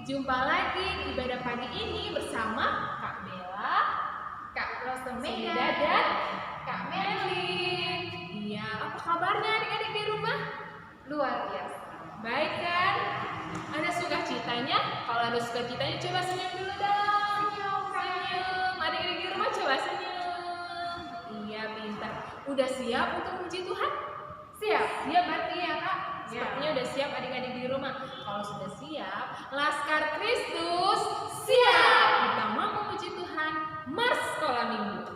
Jumpa lagi di ibadah pagi ini bersama Kak Bella, Kak Rosemeda, dan Kak Merlin. Iya, apa kabarnya adik-adik di rumah? Luar biasa. Baik kan? Ada sukacitanya? Kalau ada sukacitanya coba senyum dulu dong. Senyum. Adik-adik di rumah coba senyum. Iya, pintar. Udah siap untuk memuji Tuhan? Siap. Siap berarti ya Kak? Sepertinya udah siap adik-adik di rumah. Kalau sudah siap, Laskar Kristus siap. Kita mau memuji Tuhan. Mars sekolah minggu.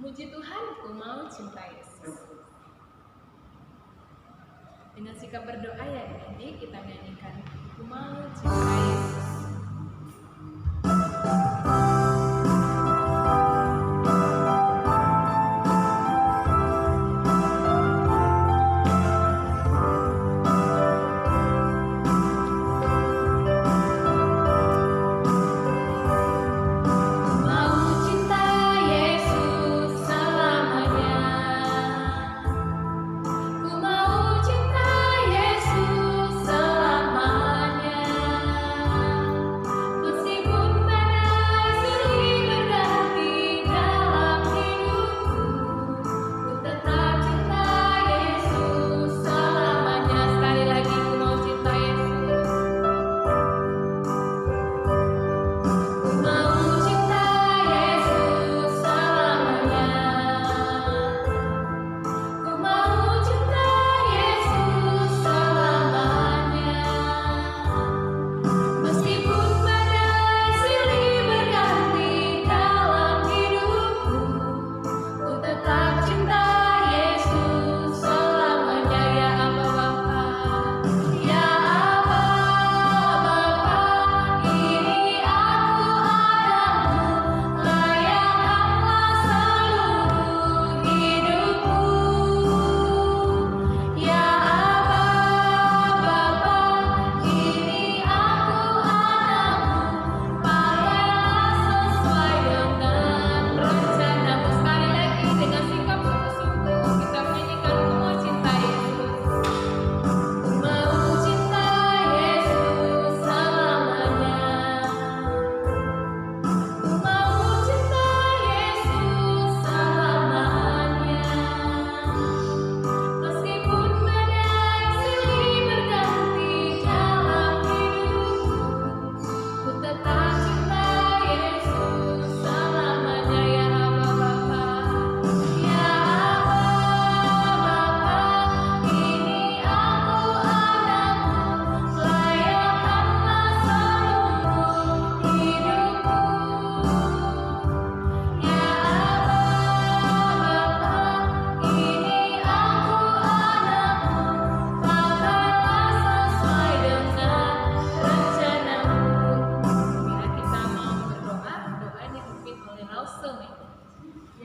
Puji Tuhan, ku mau cinta Yesus. Dengan sikap berdoa ya adik, kita nyanyikan ku mau cinta Yesus.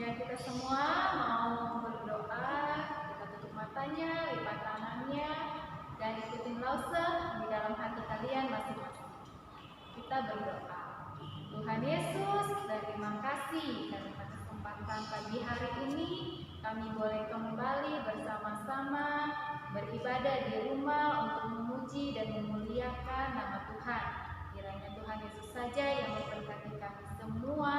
Ya, kita semua mau berdoa, kita tutup matanya, lipat tangannya, dan ikutin lause di dalam hati kalian masing-masing. Kita berdoa. Tuhan Yesus, terima kasih karena kesempatan pagi hari ini kami boleh kembali bersama-sama beribadah di rumah untuk memuji dan memuliakan nama Tuhan. Kiranya Tuhan Yesus saja yang memberkati kami semua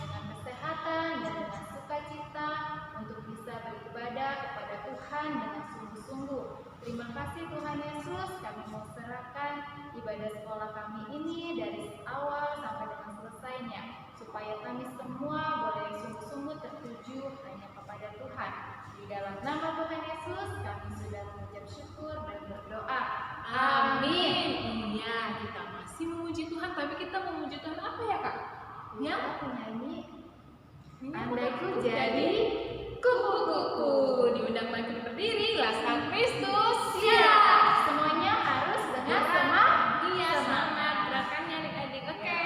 dengan kesehatan dan dengan sukacita untuk bisa beribadah kepada Tuhan dengan sungguh-sungguh. Terima kasih Tuhan Yesus, kami mau serahkan ibadah sekolah kami ini dari awal sampai dengan selesainya, supaya kami semua boleh sungguh-sungguh tertuju hanya kepada Tuhan. Di dalam nama Tuhan Yesus kami sudah mengucap syukur dan berdoa. Amin. Iya, kita masih memuji Tuhan, tapi kita memuji Tuhan apa ya Kak? Yang penyanyi Ini Andai ku bukan jadi kupu-kupu. Diundang bangkit berdiri, laskan Kristus. Ya, semuanya harus dengan semangat. Iya, semangat. Gerakannya adik-adik. Oke.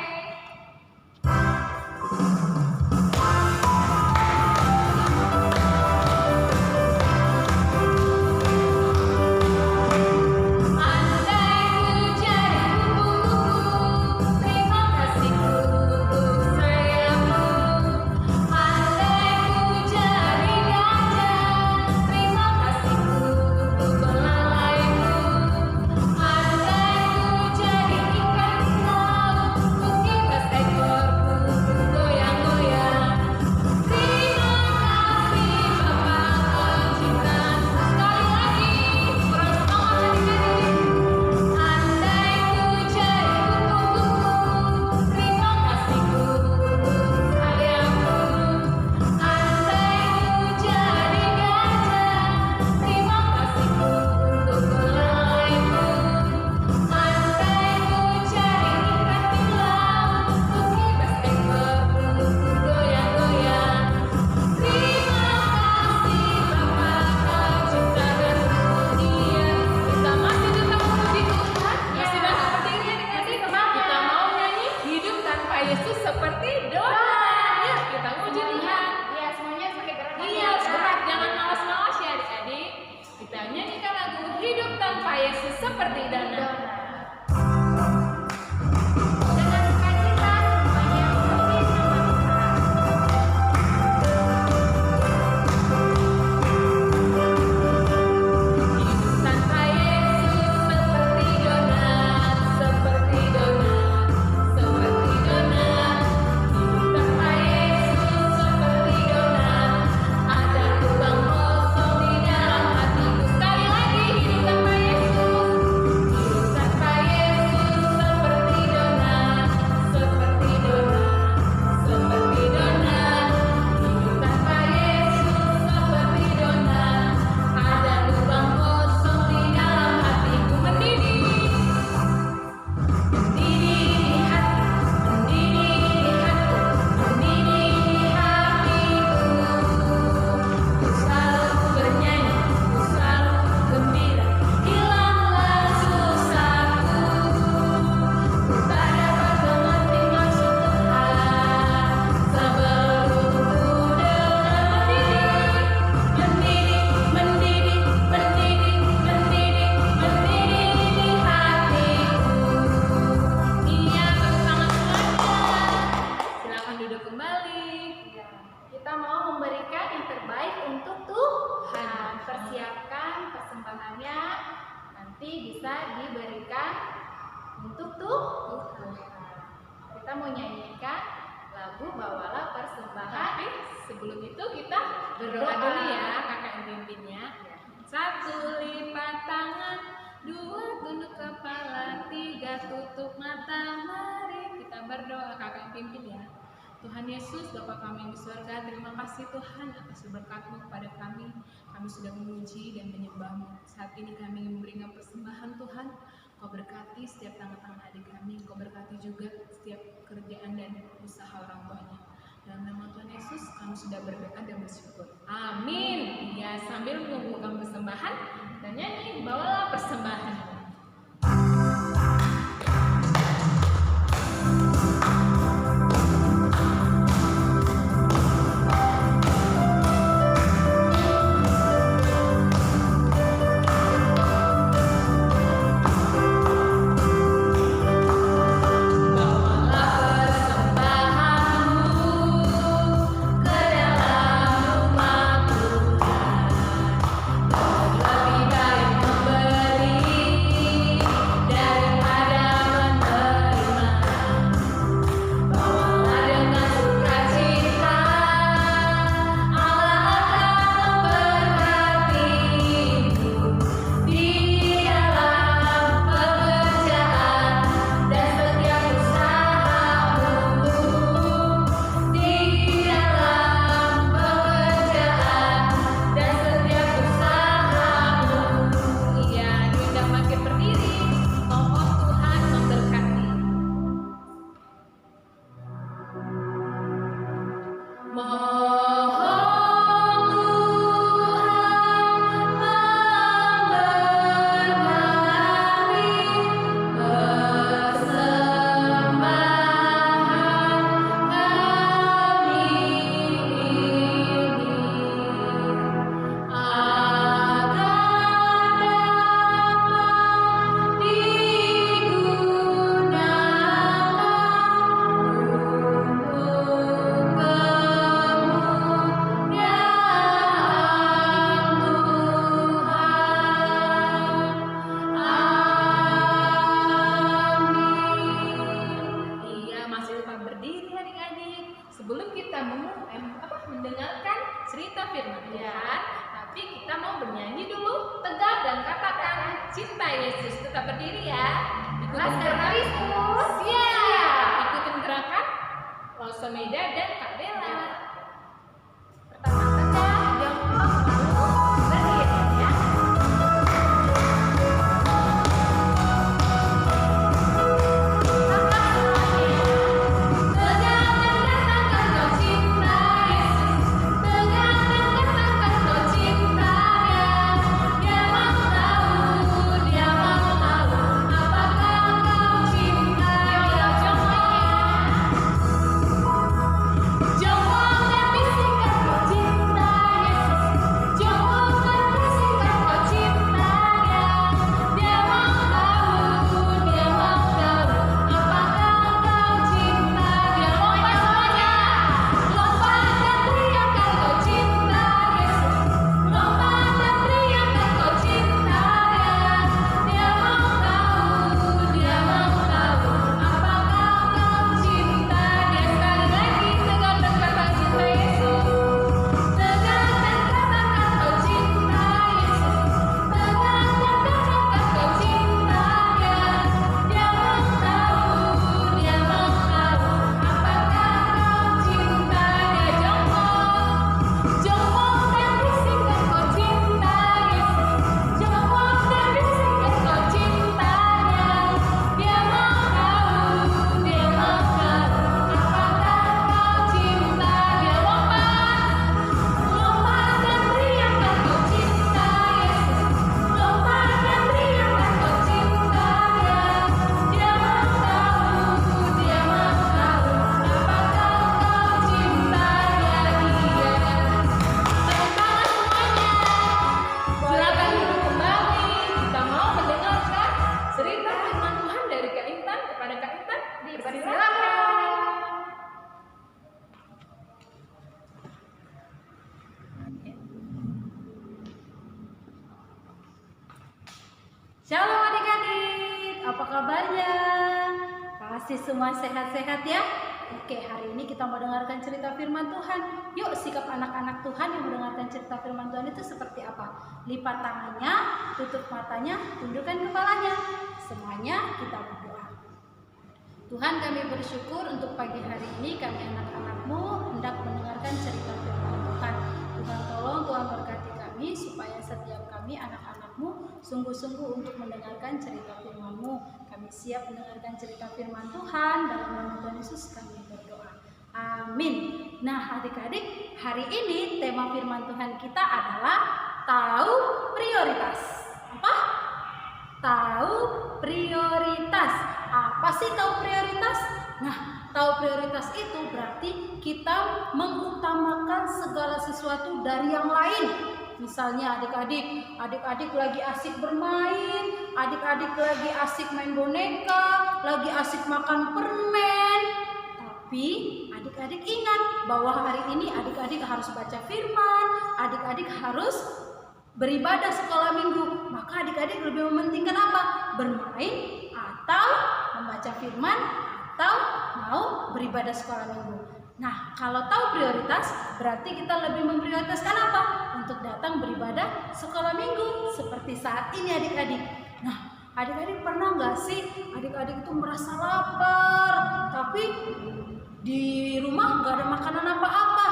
Andai ku jadi kupu-kupu, terima kasihku untuk sayapmu. Andai ku jadi gajah, terima kasihku untuk belalaimu. Andai ku jadi ikan di laut, ku kipas ekorku goyang-goyang. Terima kasih Bapa Pencipta. Sekali lagi, kurang semangat adik-adik. Andai ku jadi kupu-kupu, terima kasihku untuk sayapmu. Andai ku jadi gajah, terima kasihku untuk belalaimu. Andai ku jadi ikan di laut, ku kipas ekorku goyang-goyang. Terima kasih Bapa Pencipta dan dunia. Kita masih tetap memuji Tuhan. Masih bangkit berdiri adik-adik. Kita mau nyanyi hidup tanpa Yesus seperti Dona. Ya, kita muji Tuhan. Iya, semuanya pakai gerakan. Iya, berat, jangan malas-malas ya adik-adik. Kita nyanyikan lagu hidup tanpa Yesus seperti Dona. Dengan sukacita semuanya berdiri sama-sama. Hidup tanpa Yesus seperti Dona, seperti Dona, seperti Dona. Hidup tanpa Yesus seperti Dona, ada lubang kosong di dalam hatiku. Sekali lagi, hidup tanpa Yesus. Hidup tanpa Yesus seperti Dona, seperti Dona, seperti Dona. Hidup tanpa Yesus seperti Dona, ada lubang kosong di dalam hatiku. Mendidih di hati, mendidih di hati, mendidih di hatiku. Ku selalu bernyanyi, ku selalu gembira, hilanglah susahku. Ku tak dapat mengerti maksud Tuhan sebelum ku dengar. Mendidih, mendidih, mendidih, mendidih, mendidih di hatiku. Iya, tepuk tangan semuanya. Silakan duduk kembali. Ya, kita mau memberikan yang terbaik untuk Tuhan. Persiapkan persembahannya, nanti bisa diberikan untuk Tuhan. Kita mau nyanyikan lagu Bawalah Persembahan. Tapi sebelum itu kita berdoa dulu ya, kakak yang pimpinnya. Satu, lipat tangan. Dua, tunduk kepala. Tiga, tutup mata. Mari kita berdoa, kakak yang pimpin ya. Tuhan Yesus, Bapa kami yang di surga, terima kasih Tuhan atas berkat-Mu kepada kami. Kami sudah memuji dan menyembah-Mu. Saat ini kami ingin memberikan persembahan Tuhan. Kau berkati setiap tangan-tangan adik kami. Kau berkati juga setiap kerjaan dan usaha orang tuanya. Dalam nama Tuhan Yesus, kami sudah berdoa dan bersyukur. Amin. Ya, sambil mengumpulkan persembahan dan nyanyi, bawalah persembahan. Bawalah persembahanmu ke sebelum kita mendengarkan cerita firman Tuhan, tapi kita mau bernyanyi dulu. Tegak dan katakan cinta Yesus. Tetap berdiri ya. Ikutin gerakan. Siap. Ikutin gerakan Rosameda dan Kak Bella. Pertama tegak, jongkok, lalu berdiri ya. Shalom adik-adik, apa kabarnya? Pasti semua sehat-sehat ya? Oke, hari ini kita mau dengarkan cerita firman Tuhan. Yuk, sikap anak-anak Tuhan yang mendengarkan cerita firman Tuhan itu seperti apa? Lipat tangannya, tutup matanya, tundukkan kepalanya. Semuanya kita berdoa. Tuhan, kami bersyukur untuk pagi hari ini kami anak-anak-Mu hendak mendengarkan cerita firman Tuhan. Tuhan tolong, Tuhan berkati kami supaya setiap kami anak-anak-Mu sungguh-sungguh untuk mendengarkan cerita firman-Mu. Kami siap mendengarkan cerita firman Tuhan. Dalam nama Tuhan Yesus kami berdoa. Amin. Nah adik-adik, hari ini tema firman Tuhan kita adalah tahu prioritas. Apa? Tahu prioritas. Apa sih tahu prioritas? Nah, tahu prioritas itu berarti kita mengutamakan segala sesuatu dari yang lain. Misalnya adik-adik lagi asik bermain, adik-adik lagi asik main boneka, lagi asik makan permen. Tapi adik-adik ingat bahwa hari ini adik-adik harus baca firman, adik-adik harus beribadah sekolah minggu. Maka adik-adik lebih mementingkan apa? Bermain atau membaca firman atau mau beribadah sekolah minggu. Nah, kalau tahu prioritas, berarti kita lebih memprioritaskan apa? Untuk datang beribadah sekolah minggu, seperti saat ini adik-adik. Nah, adik-adik pernah nggak sih adik-adik itu merasa lapar, tapi di rumah nggak ada makanan apa-apa?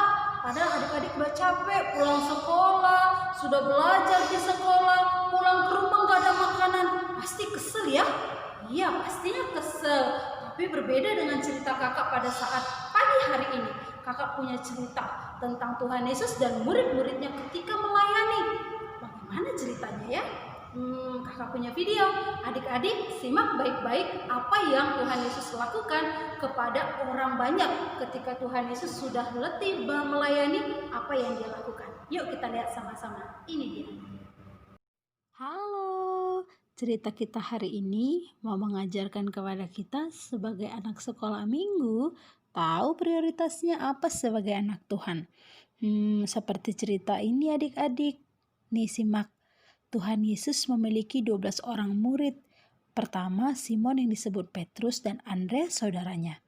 Padahal adik-adik udah capek pulang sekolah, sudah belajar di sekolah, pulang ke rumah nggak ada makanan. Pasti kesel ya? Iya, pastinya kesel. Tapi berbeda dengan cerita kakak pada saat pagi hari ini. Kakak punya cerita tentang Tuhan Yesus dan murid-muridnya ketika melayani. Bagaimana ceritanya ya? Kakak punya video. Adik-adik simak baik-baik apa yang Tuhan Yesus lakukan kepada orang banyak ketika Tuhan Yesus sudah letih melayani. Apa yang dia lakukan? Yuk kita lihat sama-sama. Ini dia. Halo, cerita kita hari ini mau mengajarkan kepada kita sebagai anak sekolah minggu, tahu prioritasnya apa sebagai anak Tuhan. Seperti cerita ini adik-adik. Nih simak, Tuhan Yesus memiliki 12 orang murid. Pertama Simon yang disebut Petrus dan Andreas saudaranya.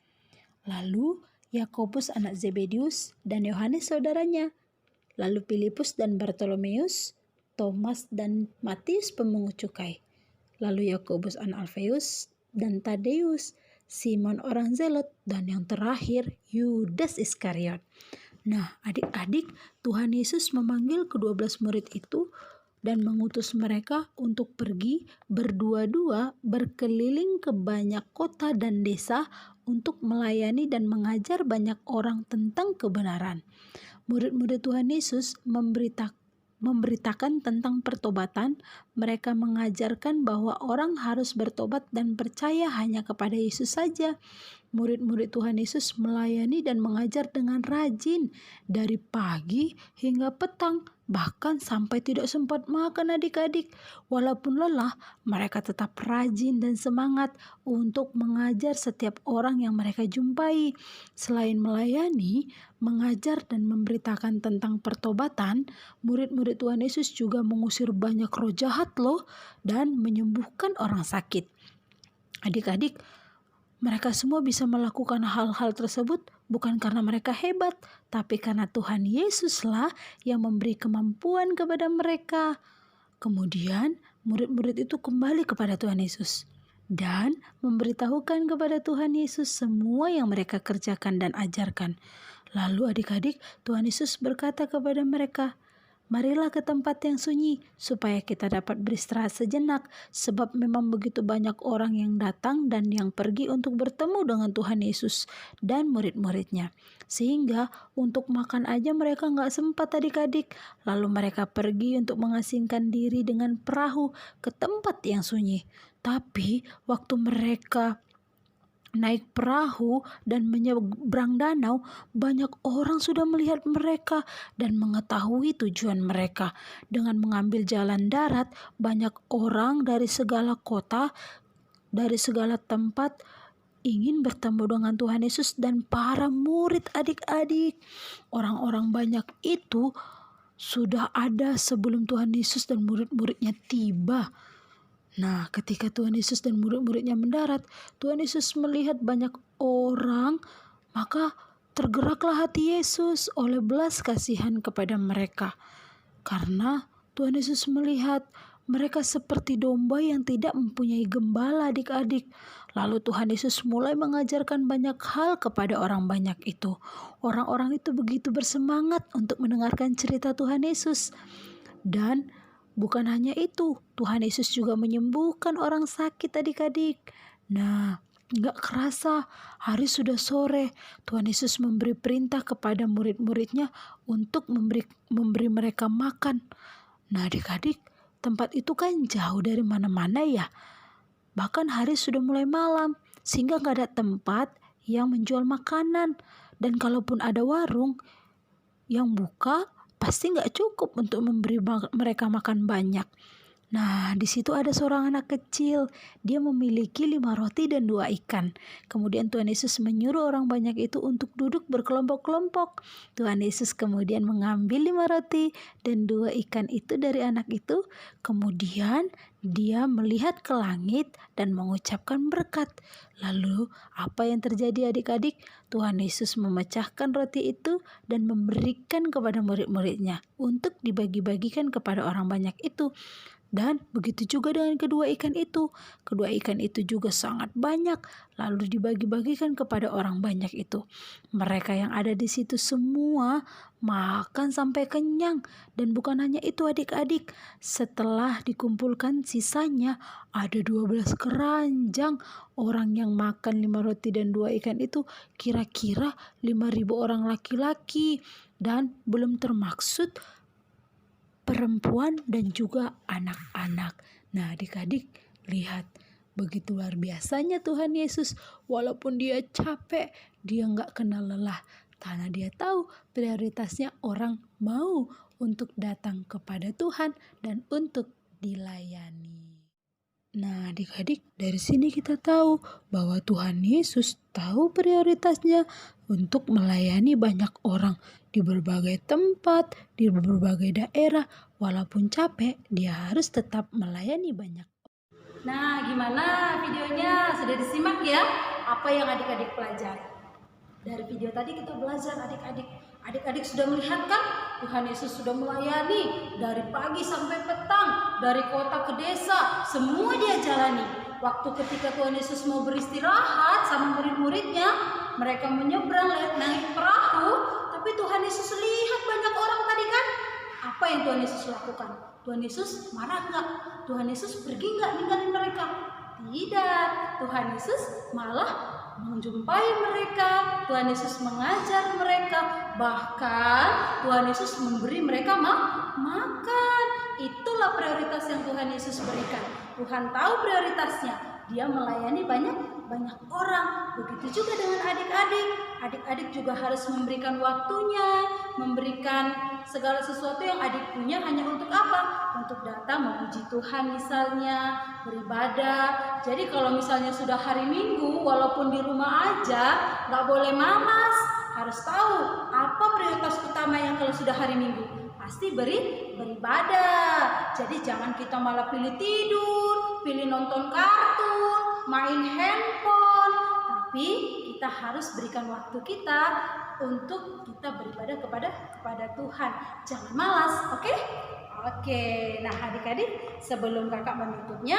Lalu Yakobus anak Zebedius, dan Yohanes saudaranya, lalu Filipus dan Bartolomeus, Thomas dan Matius pemungut cukai, lalu Yakobus anak Alfeus dan Tadeus, Simon orang Zelot, dan yang terakhir Yudas Iskariot. Nah, adik-adik, Tuhan Yesus memanggil ke-12 murid itu dan mengutus mereka untuk pergi berdua-dua berkeliling ke banyak kota dan desa untuk melayani dan mengajar banyak orang tentang kebenaran. Murid-murid Tuhan Yesus memberitakan tentang pertobatan. Mereka mengajarkan bahwa orang harus bertobat dan percaya hanya kepada Yesus saja. Murid-murid Tuhan Yesus melayani dan mengajar dengan rajin dari pagi hingga petang, bahkan sampai tidak sempat makan adik-adik. Walaupun lelah, mereka tetap rajin dan semangat untuk mengajar setiap orang yang mereka jumpai. Selain melayani, mengajar dan memberitakan tentang pertobatan, murid-murid Tuhan Yesus juga mengusir banyak roh jahat loh dan menyembuhkan orang sakit. Adik-adik, mereka semua bisa melakukan hal-hal tersebut bukan karena mereka hebat, tapi karena Tuhan Yesuslah yang memberi kemampuan kepada mereka. Kemudian murid-murid itu kembali kepada Tuhan Yesus dan memberitahukan kepada Tuhan Yesus semua yang mereka kerjakan dan ajarkan. Lalu adik-adik, Tuhan Yesus berkata kepada mereka, "Marilah ke tempat yang sunyi, supaya kita dapat beristirahat sejenak, sebab memang begitu banyak orang yang datang dan yang pergi untuk bertemu dengan Tuhan Yesus dan murid-muridnya. Sehingga untuk makan aja mereka nggak sempat adik-adik. Lalu mereka pergi untuk mengasingkan diri dengan perahu ke tempat yang sunyi. Tapi waktu mereka naik perahu dan menyeberang danau, banyak orang sudah melihat mereka dan mengetahui tujuan mereka. Dengan mengambil jalan darat, banyak orang dari segala kota, dari segala tempat ingin bertemu dengan Tuhan Yesus dan para murid adik-adik. Orang-orang banyak itu sudah ada sebelum Tuhan Yesus dan murid-muridnya tiba. Nah, ketika Tuhan Yesus dan murid-muridnya mendarat, Tuhan Yesus melihat banyak orang, maka tergeraklah hati Yesus oleh belas kasihan kepada mereka. Karena Tuhan Yesus melihat mereka seperti domba yang tidak mempunyai gembala adik-adik. Lalu Tuhan Yesus mulai mengajarkan banyak hal kepada orang banyak itu. Orang-orang itu begitu bersemangat untuk mendengarkan cerita Tuhan Yesus. Dan bukan hanya itu, Tuhan Yesus juga menyembuhkan orang sakit adik-adik. Nah, gak kerasa hari sudah sore. Tuhan Yesus memberi perintah kepada murid-muridnya untuk memberi mereka makan. Nah adik-adik, tempat itu kan jauh dari mana-mana ya. Bahkan hari sudah mulai malam, sehingga gak ada tempat yang menjual makanan. Dan kalaupun ada warung yang buka, pasti nggak cukup untuk memberi mereka makan banyak. Nah, di situ ada seorang anak kecil. Dia memiliki 5 roti dan 2 ikan. Kemudian Tuhan Yesus menyuruh orang banyak itu untuk duduk berkelompok-kelompok. Tuhan Yesus kemudian mengambil 5 roti dan 2 ikan itu dari anak itu. Kemudian dia melihat ke langit dan mengucapkan berkat. Lalu apa yang terjadi adik-adik? Tuhan Yesus memecahkan roti itu dan memberikan kepada murid-muridnya untuk dibagi-bagikan kepada orang banyak itu. Dan begitu juga dengan kedua ikan itu. Kedua ikan itu juga sangat banyak, lalu dibagi-bagikan kepada orang banyak itu. Mereka yang ada di situ semua makan sampai kenyang. Dan bukan hanya itu adik-adik, setelah dikumpulkan sisanya ada 12 keranjang. Orang yang makan 5 roti dan 2 ikan itu kira-kira 5.000 orang laki-laki. Dan belum termaksud perempuan dan juga anak-anak. Nah adik-adik, lihat begitu luar biasanya Tuhan Yesus. Walaupun dia capek, dia gak kenal lelah. Karena dia tahu prioritasnya orang mau untuk datang kepada Tuhan dan untuk dilayani. Nah adik-adik, dari sini kita tahu bahwa Tuhan Yesus tahu prioritasnya untuk melayani banyak orang di berbagai tempat, di berbagai daerah. Walaupun capek, dia harus tetap melayani banyak. Nah, gimana videonya? Sudah disimak ya? Apa yang adik-adik pelajari? Dari video tadi kita belajar adik-adik sudah melihat kan Tuhan Yesus sudah melayani dari pagi sampai petang, dari kota ke desa, semua dia jalani. Waktu ketika Tuhan Yesus mau beristirahat sama murid-muridnya, mereka menyeberang naik perahu, tapi Tuhan Yesus lihat banyak orang tadi kan. Apa yang Tuhan Yesus lakukan? Tuhan Yesus marah nggak? Tuhan Yesus pergi nggak ninggalin mereka? Tidak. Tuhan Yesus malah menjumpai mereka, Tuhan Yesus mengajar mereka, bahkan Tuhan Yesus memberi mereka makan. Itulah prioritas yang Tuhan Yesus berikan. Tuhan tahu prioritasnya, dia melayani banyak orang. Begitu juga dengan adik-adik. Adik-adik juga harus memberikan waktunya, memberikan segala sesuatu yang adik punya hanya untuk apa? Untuk datang memuji Tuhan misalnya, beribadah. Jadi kalau misalnya sudah hari Minggu, walaupun di rumah aja, nggak boleh malas. Harus tahu apa prioritas utama yang kalau sudah hari Minggu. Pasti beribadah. Jadi jangan kita malah pilih tidur, pilih nonton kartun, main handphone. Tapi kita harus berikan waktu kita untuk kita beribadah kepada Tuhan. Jangan malas, oke? Oke, nah adik-adik sebelum kakak menutupnya,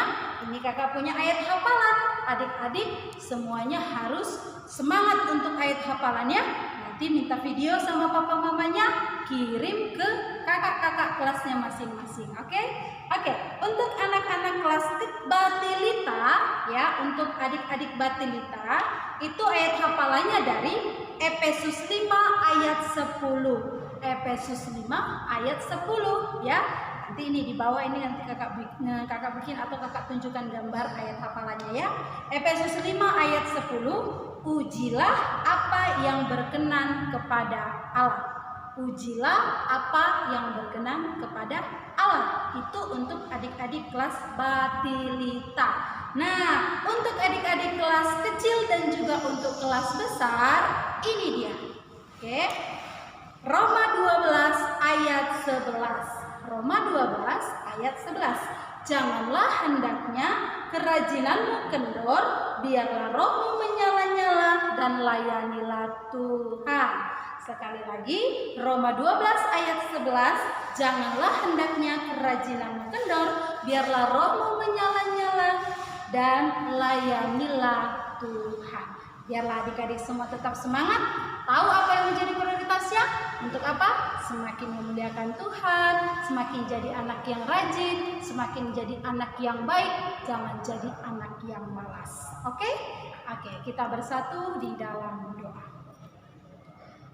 ini kakak punya ayat hafalan. Adik-adik semuanya harus semangat untuk ayat hafalannya. Nanti minta video sama papa mamanya, kirim ke kakak-kakak kelasnya masing-masing, oke? Oke, untuk anak-anak kelas Batilita ya, untuk adik-adik Batilita itu ayat hafalannya dari Efesus 5 ayat 10. Efesus 5 ayat 10 ya. Nanti ini di bawah ini nanti kakak bikin atau kakak tunjukkan gambar ayat hafalannya ya. Efesus 5 ayat 10, ujilah apa yang berkenan kepada Allah. Ujilah apa yang berkenan kepada Allah. Itu untuk adik-adik kelas Batilita. Nah, untuk adik-adik kelas kecil dan juga untuk kelas besar, ini dia. Oke. Roma 12 ayat 11. Roma 12 ayat 11. Janganlah hendaknya kerajinanmu kendor, biarlah rohmu menyala-nyala dan layanilah Tuhan. Sekali lagi, Roma 12 ayat 11. Janganlah hendaknya kerajinanmu kendor, biarlah rohmu menyala-nyala dan layanilah Tuhan. Biarlah adik-adik semua tetap semangat, tahu apa yang menjadi prioritasnya, untuk apa? Semakin memuliakan Tuhan, semakin jadi anak yang rajin, semakin jadi anak yang baik, jangan jadi anak yang malas. Oke? Oke, kita bersatu di dalam doa.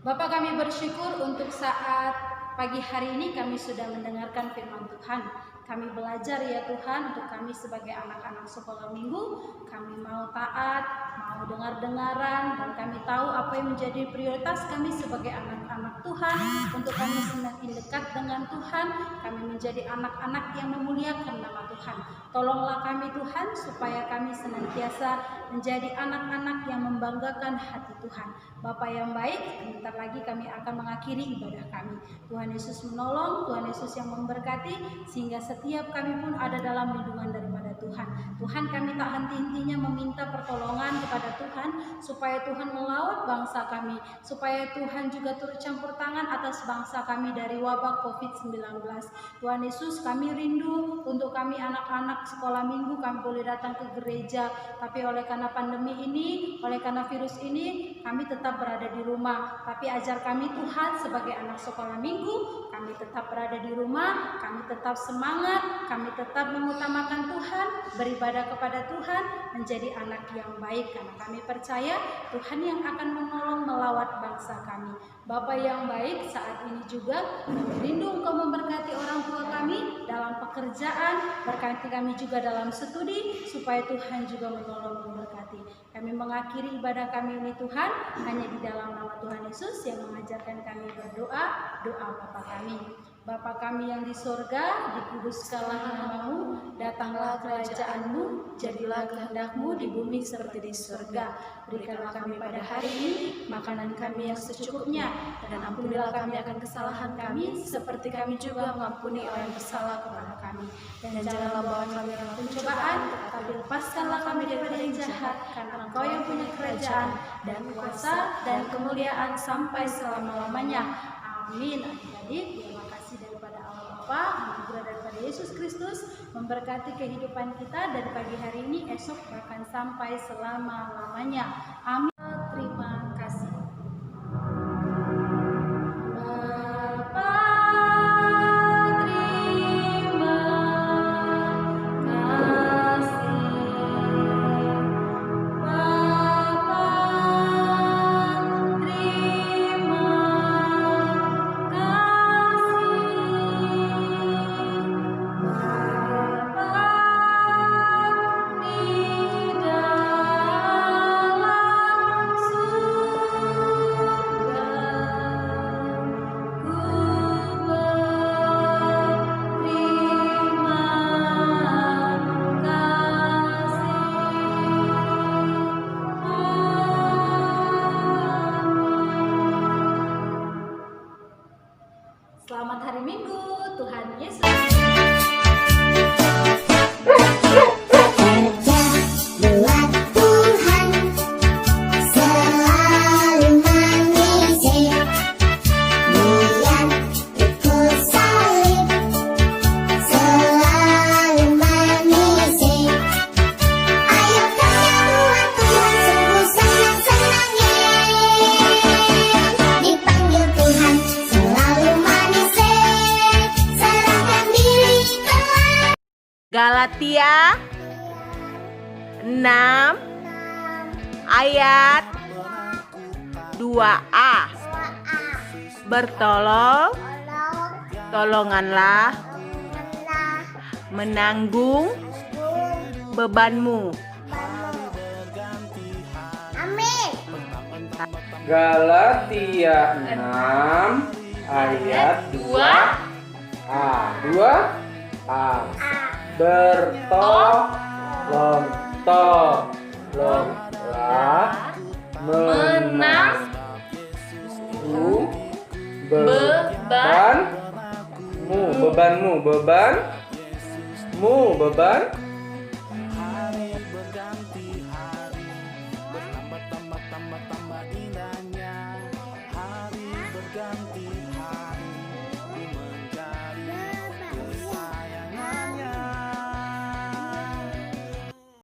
Bapa, kami bersyukur untuk saat pagi hari ini kami sudah mendengarkan firman Tuhan. Kami belajar ya Tuhan, untuk kami sebagai anak-anak sekolah minggu, kami mau taat, mau dengar-dengaran, dan kami tahu apa yang menjadi prioritas kami sebagai anak-anak Tuhan. Untuk kami semakin dekat dengan Tuhan, kami menjadi anak-anak yang memuliakan nama Tuhan. Tolonglah kami Tuhan, supaya kami senantiasa menjadi anak-anak yang membanggakan hati Tuhan. Bapa yang baik, sebentar lagi kami akan mengakhiri ibadah kami. Tuhan Yesus menolong, Tuhan Yesus yang memberkati, sehingga setiap kami pun ada dalam lindungan daripada Tuhan. Tuhan, kami tak henti-hentinya meminta pertolongan kepada Tuhan, supaya Tuhan melawat bangsa kami, supaya Tuhan juga turut campur tangan atas bangsa kami dari wabah COVID-19. Tuhan Yesus, kami rindu untuk kami anak-anak sekolah minggu, kami boleh datang ke gereja, tapi oleh karena pandemi ini, oleh karena virus ini, kami tetap berada di rumah. Tapi ajar kami Tuhan sebagai anak sekolah minggu, kami tetap berada di rumah, kami tetap semangat, kami tetap mengutamakan Tuhan, beribadah kepada Tuhan, menjadi anak yang baik, karena kami percaya Tuhan yang akan menolong melawat bangsa kami. Bapa yang baik, saat ini juga kami rindu Engkau memberkati orang tua kami dalam pekerjaan, berkati kami juga dalam studi, supaya Tuhan juga menolong memberkati. Kami mengakhiri ibadah kami ini Tuhan, hanya di dalam nama Tuhan Yesus yang mengajarkan kami berdoa, doa Bapa kami. Bapa kami yang di sorga, dikuduskanlah namamu, datanglah kerajaanmu, jadilah kehendak-Mu di bumi seperti di sorga. Berikanlah kami pada hari ini makanan kami yang secukupnya, dan ampunilah kami akan kesalahan kami, seperti kami juga mengampuni orang yang bersalah kepada kami. Dan janganlah bawa kami dalam pencobaan, tetapi lepaskanlah kami daripada yang jahat, karena Engkau yang punya kerajaan, dan kuasa, dan kemuliaan sampai selama-lamanya. Amin. Adik-adik, terima kasih daripada Allah Bapa, anugerah daripada Yesus Kristus memberkati kehidupan kita dari pagi hari ini, esok bahkan sampai selama-lamanya. Amin. Terima kasih. Bapa, terima kasih. Bapa, terima Selamat hari Minggu, Tuhan Yesus. Buat Tuhan selalu mengisi, niat ikut salib selalu mengisi. Ayo kerja buat Tuhan, sungguh senang-senangnya. Dipanggil Tuhan selalu mengisi, serahkan diri telah. Galatia 6 ayat 2a. Tolonganlah menanggung bebanmu. Amin. Galatia 6 ayat 2a. 2a. Bertolonglah menanggung bebanmu. Beban